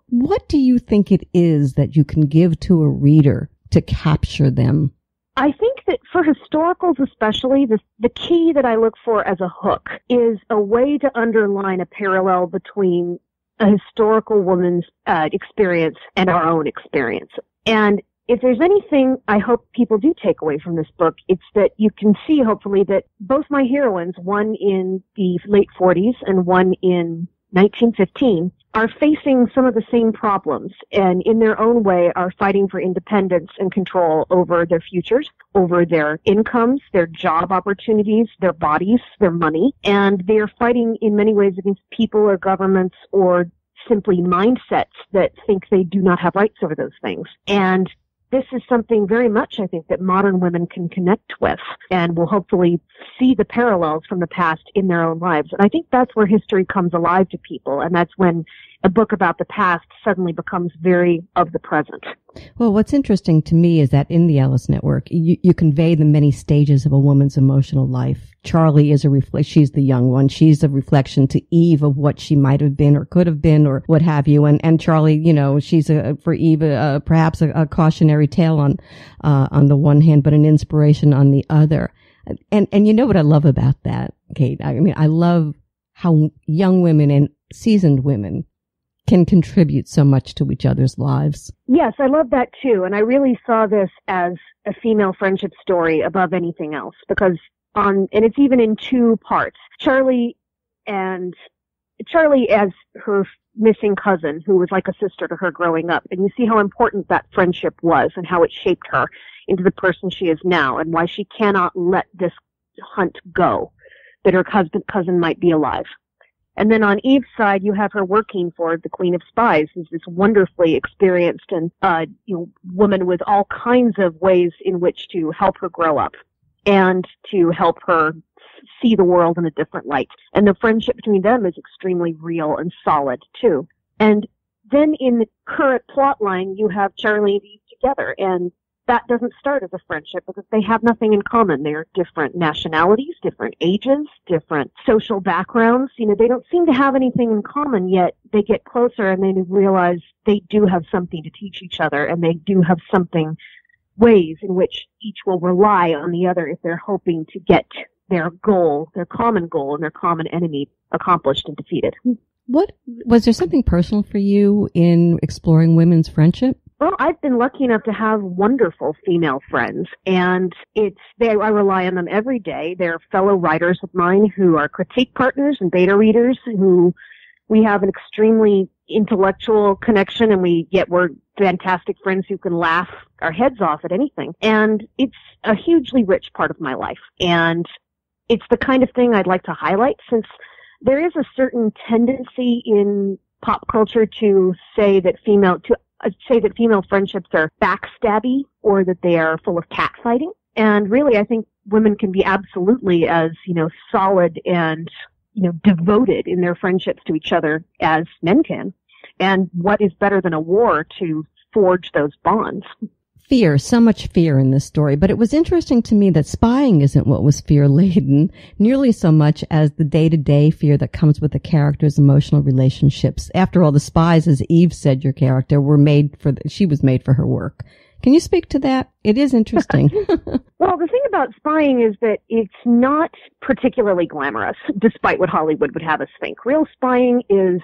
What do you think it is that you can give to a reader to capture them? I think that for historicals especially, the key that I look for as a hook is a way to underline a parallel between a historical woman's experience and our own experience. And if there's anything I hope people do take away from this book, it's that you can see, hopefully, that both my heroines, one in the late 40s and one in 1915, are facing some of the same problems and in their own way are fighting for independence and control over their futures, over their incomes, their job opportunities, their bodies, their money. And they are fighting in many ways against people or governments or simply mindsets that think they do not have rights over those things. And this is something very much, I think, that modern women can connect with and will hopefully see the parallels from the past in their own lives. And I think that's where history comes alive to people, and that's when a book about the past suddenly becomes very of the present. Well, what's interesting to me is that in the Alice Network, you convey the many stages of a woman's emotional life. Charlie is she's the young one. She's a reflection to Eve of what she might have been or could have been or what have you. And Charlie, she's for Eve, perhaps a cautionary tale on the one hand, but an inspiration on the other. And you know what I love about that, Kate? I mean, I love how young women and seasoned women can contribute so much to each other's lives. Yes, I love that too. And I really saw this as a female friendship story above anything else because and it's even in two parts. Charlie as her missing cousin, who was like a sister to her growing up. And you see how important that friendship was and how it shaped her into the person she is now and why she cannot let this hunt go, that her cousin might be alive. And then on Eve's side, you have her working for the Queen of Spies, who's this wonderfully experienced and woman with all kinds of ways in which to help her grow up and to help her see the world in a different light. And the friendship between them is extremely real and solid, too. And then in the current plot line, you have Charlie and Eve together, and that doesn't start as a friendship because they have nothing in common. They're different nationalities, different ages, different social backgrounds. They don't seem to have anything in common, yet they get closer and they realize they do have something to teach each other, and they do have ways in which each will rely on the other if they're hoping to get their goal, their common goal, and their common enemy accomplished and defeated. Was there something personal for you in exploring women's friendship? Well, I've been lucky enough to have wonderful female friends, and I rely on them every day. They're fellow writers of mine who are critique partners and beta readers who we have an extremely intellectual connection, and we're fantastic friends who can laugh our heads off at anything. And it's a hugely rich part of my life. And it's the kind of thing I'd like to highlight, since there is a certain tendency in pop culture to say that female friendships are backstabby or that they are full of catfighting. And really, I think women can be absolutely as, solid and, devoted in their friendships to each other as men can. And what is better than a war to forge those bonds? Fear, so much fear in this story. But it was interesting to me that spying isn't what was fear-laden nearly so much as the day-to-day fear that comes with the character's emotional relationships. After all, the spies, as Eve said, your character, she was made for her work. Can you speak to that? It is interesting. Well, the thing about spying is that it's not particularly glamorous, despite what Hollywood would have us think. Real spying is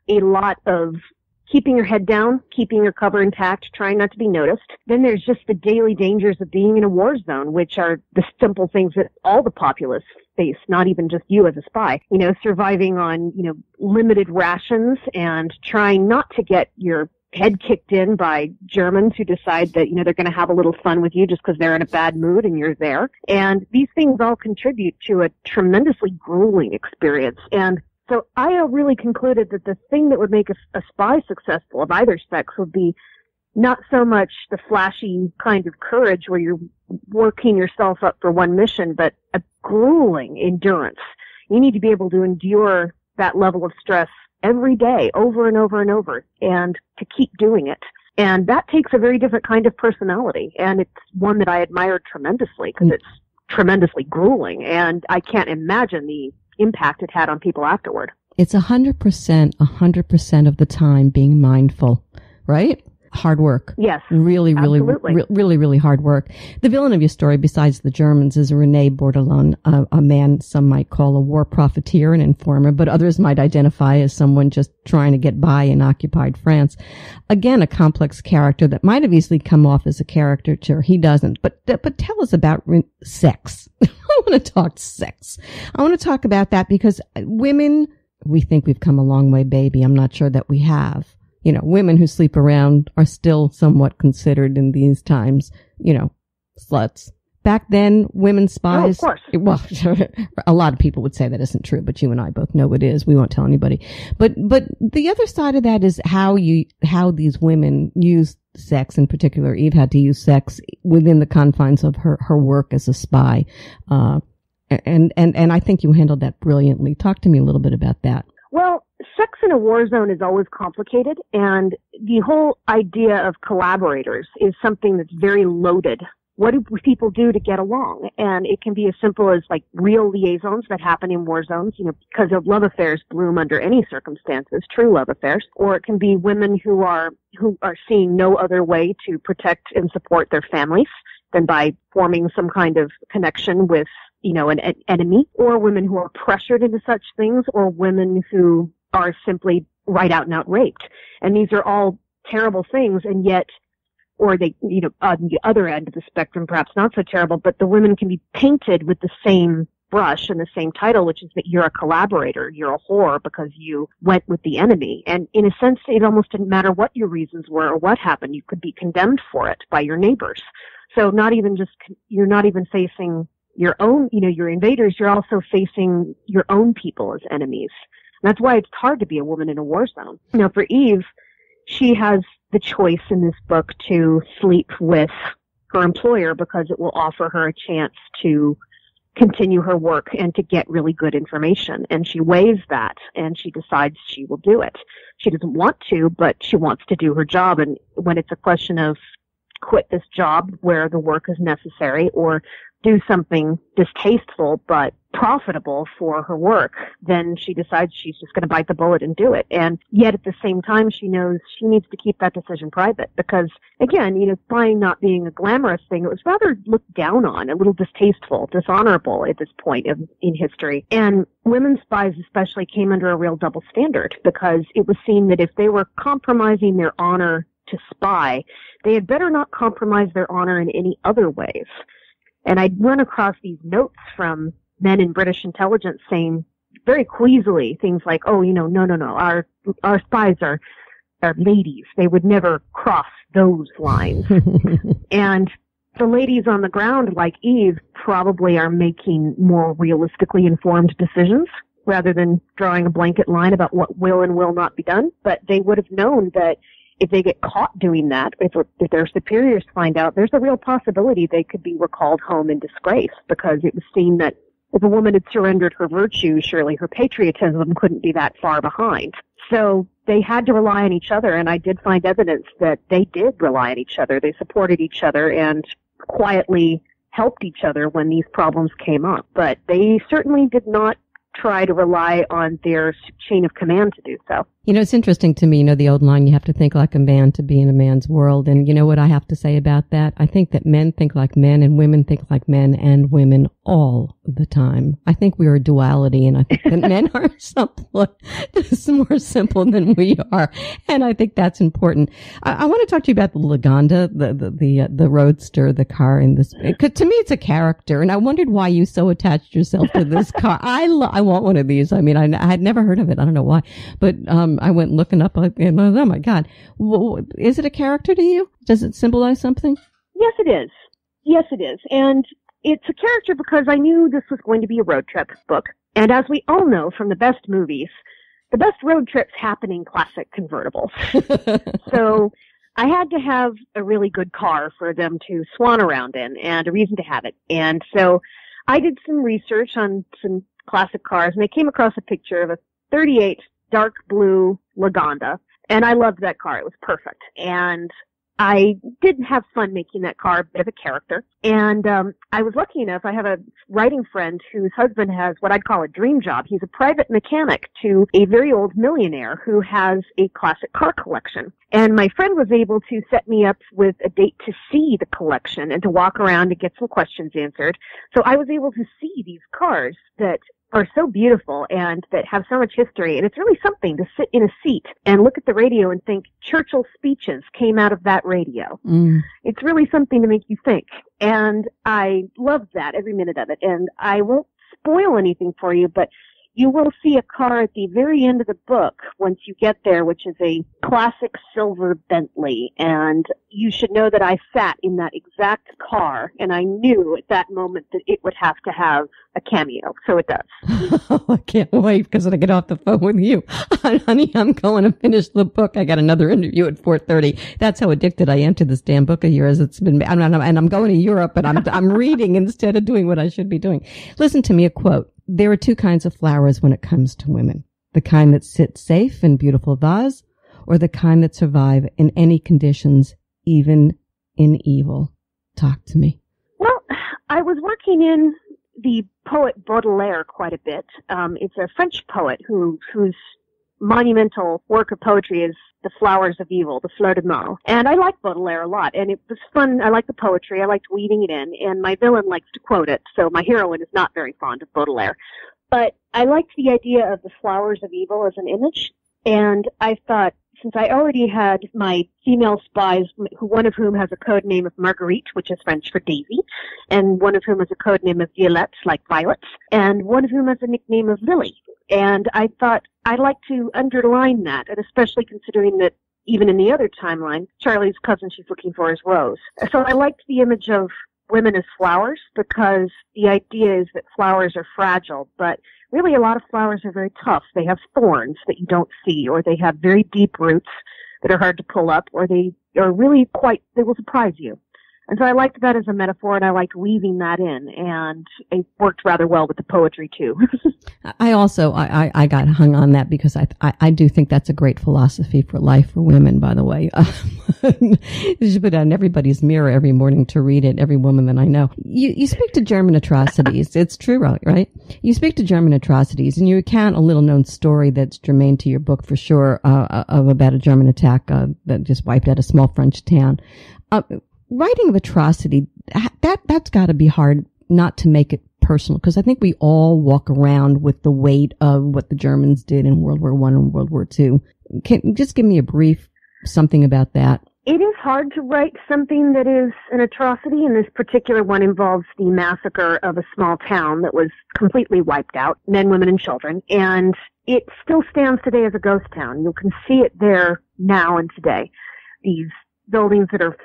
a lot of keeping your head down, keeping your cover intact, trying not to be noticed. Then there's just the daily dangers of being in a war zone, which are the simple things that all the populace face, not even just you as a spy. Surviving on, limited rations and trying not to get your head kicked in by Germans who decide that, they're going to have a little fun with you just because they're in a bad mood and you're there. And these things all contribute to a tremendously grueling experience. And so I really concluded that the thing that would make a spy successful of either sex would be not so much the flashy kind of courage where you're working yourself up for one mission, but a grueling endurance. You need to be able to endure that level of stress every day, over and over and over, and to keep doing it. And that takes a very different kind of personality, and it's one that I admired tremendously because it's tremendously grueling, and I can't imagine the impact it had on people afterward. It's 100% of the time being mindful, right? Hard work. Yes. Really hard work. The villain of your story, besides the Germans, is René Bordelon, a man some might call a war profiteer and informer, but others might identify as someone just trying to get by in occupied France. Again, a complex character that might have easily come off as a caricature. He doesn't. But tell us about sex. I want to talk sex. I want to talk about that because women, we think we've come a long way, baby. I'm not sure that we have. You know, women who sleep around are still somewhat considered in these times, you know, sluts. Back then, women spies. Oh, of course. Well, a lot of people would say that isn't true, but you and I both know it is. We won't tell anybody. But the other side of that is how these women use sex. In particular, Eve had to use sex within the confines of her work as a spy. And I think you handled that brilliantly. Talk to me a little bit about that. Well, sex in a war zone is always complicated, and the whole idea of collaborators is something that's very loaded. What do people do to get along? And it can be as simple as like real liaisons that happen in war zones, you know, because of love affairs bloom under any circumstances, true love affairs. Or it can be women who are seeing no other way to protect and support their families than by forming some kind of connection with, you know, an enemy, or women who are pressured into such things, or women who are simply right out and out raped. And these are all terrible things, and yet, or they, you know, on the other end of the spectrum, perhaps not so terrible, but the women can be painted with the same brush and the same title, which is that you're a collaborator, you're a whore because you went with the enemy. And in a sense, it almost didn't matter what your reasons were or what happened. You could be condemned for it by your neighbors. So you're not even facing your own, you know, your invaders, you're also facing your own people as enemies. And that's why it's hard to be a woman in a war zone. Now, for Eve, she has the choice in this book to sleep with her employer because it will offer her a chance to continue her work and to get really good information. And she weighs that, and she decides she will do it. She doesn't want to, but she wants to do her job. And when it's a question of quit this job where the work is necessary or do something distasteful but profitable for her work, then she decides she's just going to bite the bullet and do it. And yet at the same time, she knows she needs to keep that decision private because, again, you know, spying not being a glamorous thing, it was rather looked down on, a little distasteful, dishonorable at this point in history. And women spies especially came under a real double standard because it was seen that if they were compromising their honor to spy, they had better not compromise their honor in any other ways. And I'd run across these notes from men in British intelligence saying very queasily things like, oh, you know, no, our spies are ladies. They would never cross those lines. And the ladies on the ground, like Eve, probably are making more realistically informed decisions rather than drawing a blanket line about what will and will not be done. But they would have known that if they get caught doing that, if their superiors find out, there's a real possibility they could be recalled home in disgrace because it was seen that if a woman had surrendered her virtues, surely her patriotism couldn't be that far behind. So they had to rely on each other, and I did find evidence that they did rely on each other. They supported each other and quietly helped each other when these problems came up. But they certainly did not try to rely on their chain of command to do so. You know, it's interesting to me, you know, the old line, you have to think like a man to be in a man's world. And you know what I have to say about that? I think that men think like men and women think like men and women all the time. I think we are a duality, and I think that men are somewhat more simple than we are. And I think that's important. I want to talk to you about the Lagonda, the roadster, the car in this. To me, it's a character. And I wondered why you so attached yourself to this car. I want one of these. I mean, I had never heard of it. I don't know why, but, I went looking up, and oh my God. Is it a character to you? Does it symbolize something? Yes, it is. Yes, it is. And it's a character because I knew this was going to be a road trip book. And as we all know from the best movies, the best road trips happen in classic convertibles. So I had to have a really good car for them to swan around in and a reason to have it. And so I did some research on some classic cars, and I came across a picture of a 38 dark blue Lagonda, and I loved that car. It was perfect. And I did have fun making that car a bit of a character. And I was lucky enough, I have a writing friend whose husband has what I'd call a dream job. He's a private mechanic to a very old millionaire who has a classic car collection. And my friend was able to set me up with a date to see the collection and to walk around and get some questions answered. So I was able to see these cars that are so beautiful and that have so much history. And it's really something to sit in a seat and look at the radio and think Churchill's speeches came out of that radio. It's really something to make you think. And I loved that, every minute of it. And I won't spoil anything for you, but you will see a car at the very end of the book once you get there, which is a classic silver Bentley. And you should know that I sat in that exact car, and I knew at that moment that it would have to have a cameo. So it does. Oh, I can't wait because when I get off the phone with you, honey, I'm going to finish the book. I got another interview at 4:30. That's how addicted I am to this damn book of yours. It's been, and I'm going to Europe, and I'm reading instead of doing what I should be doing. Listen to me, a quote. There are two kinds of flowers when it comes to women. The kind that sit safe in beautiful vase, or the kind that survive in any conditions, even in evil. Talk to me. Well, I was working in the poet Baudelaire quite a bit. It's a French poet whose monumental work of poetry is The Flowers of Evil, the Fleur de Mal. And I like Baudelaire a lot, and it was fun. I liked the poetry. I liked weaving it in, and my villain likes to quote it, so my heroine is not very fond of Baudelaire. But I liked the idea of the flowers of evil as an image, and I thought, since I already had my female spies, one of whom has a code name of Marguerite, which is French for Daisy, and one of whom has a code name of Violette, like violets, and one of whom has a nickname of Lily. And I thought I'd like to underline that, and especially considering that even in the other timeline, Charlie's cousin she's looking for is Rose. So I liked the image of women as flowers because the idea is that flowers are fragile, but really a lot of flowers are very tough. They have thorns that you don't see, or they have very deep roots that are hard to pull up, or they are really they will surprise you. And so I liked that as a metaphor, and I liked weaving that in, and it worked rather well with the poetry, too. I also got hung on that because I do think that's a great philosophy for life for women, by the way. You should put it on everybody's mirror every morning to read it, every woman that I know. You speak to German atrocities. It's true, right? You speak to German atrocities, and you recount a little-known story that's germane to your book for sure, of about a German attack that just wiped out a small French town. Writing of atrocity, that's got to be hard not to make it personal, because I think we all walk around with the weight of what the Germans did in World War I and World War II. Can you just give me a brief something about that? It is hard to write something that is an atrocity, and this particular one involves the massacre of a small town that was completely wiped out, men, women, and children, and it still stands today as a ghost town. You can see it there now and today. These buildings that are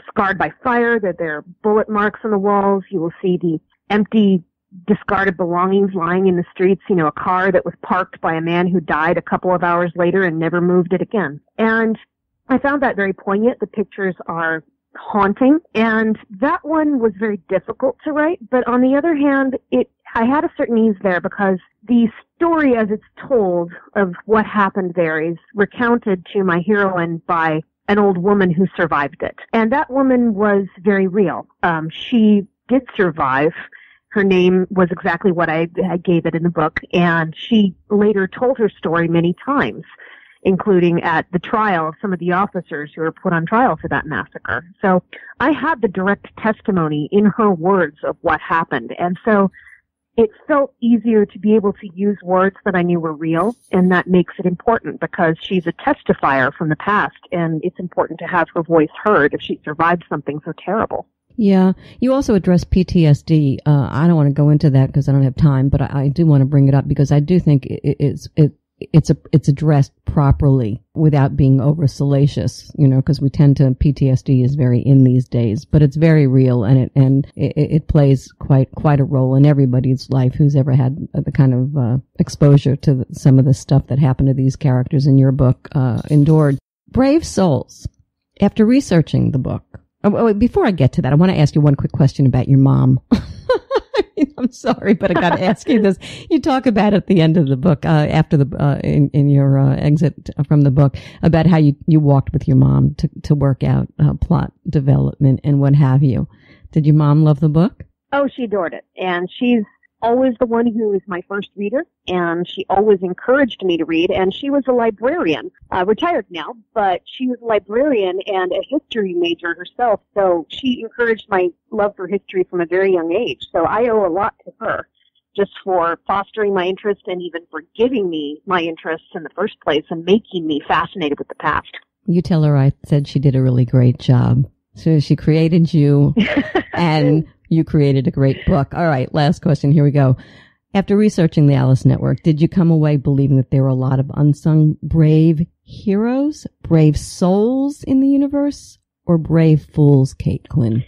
scarred by fire, that there are bullet marks on the walls. You will see the empty, discarded belongings lying in the streets. You know, a car that was parked by a man who died a couple of hours later and never moved it again. And I found that very poignant. The pictures are haunting, and that one was very difficult to write. But on the other hand, I had a certain ease there because the story as it's told of what happened there is recounted to my heroine by an old woman who survived it. And that woman was very real. She did survive. Her name was exactly what I gave it in the book, and she later told her story many times, including at the trial of some of the officers who were put on trial for that massacre. So I had the direct testimony in her words of what happened, and so it felt easier to be able to use words that I knew were real, and that makes it important because she's a testifier from the past, and it's important to have her voice heard if she survived something so terrible. Yeah. You also address PTSD. I don't want to go into that because I don't have time, but I do want to bring it up because I do think it's addressed properly without being over salacious, because we tend to, PTSD is very in these days, but it's very real, and it plays quite a role in everybody's life who's ever had the kind of exposure to some of the stuff that happened to these characters in your book endured. Brave souls. After researching the book, before I get to that, I want to ask you one quick question about your mom. I'm sorry, but I got to ask you this. You talk about at the end of the book, after the in your exit from the book, about how you walked with your mom to work out plot development and what have you. Did your mom love the book? Oh, she adored it. And she's always the one who is my first reader, and she always encouraged me to read, and she was a librarian, retired now, but she was a librarian and a history major herself, so she encouraged my love for history from a very young age. So I owe a lot to her, just for fostering my interest and even for giving me my interests in the first place and making me fascinated with the past. You tell her I said she did a really great job. So she created you, and you created a great book. All right, last question. Here we go. After researching the Alice Network, did you come away believing that there were a lot of unsung brave heroes, brave souls in the universe, or brave fools, Kate Quinn?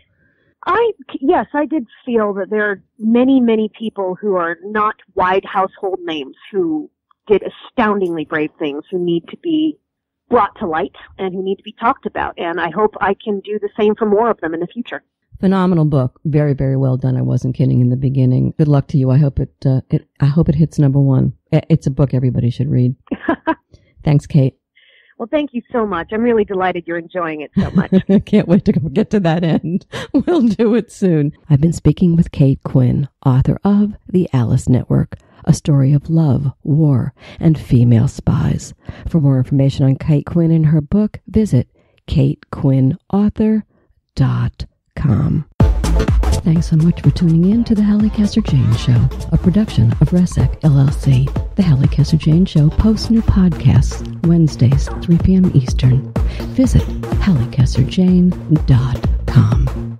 Yes, I did feel that there are many, many people who are not wide household names who did astoundingly brave things, who need to be brought to light and who need to be talked about. And I hope I can do the same for more of them in the future. Phenomenal book. Very, very well done. I wasn't kidding in the beginning. Good luck to you. I hope it hits number one. It's a book everybody should read. Thanks, Kate. Well, thank you so much. I'm really delighted you're enjoying it so much. I can't wait to get to that end. We'll do it soon. I've been speaking with Kate Quinn, author of The Alice Network, a story of love, war, and female spies. For more information on Kate Quinn and her book, visit katequinnauthor.com. Thanks so much for tuning in to the Halli Casser-Jayne Show, a production of Resec LLC. The Halli Casser-Jayne Show posts new podcasts Wednesdays, 3 p.m. Eastern. Visit hallicasserjayne.com.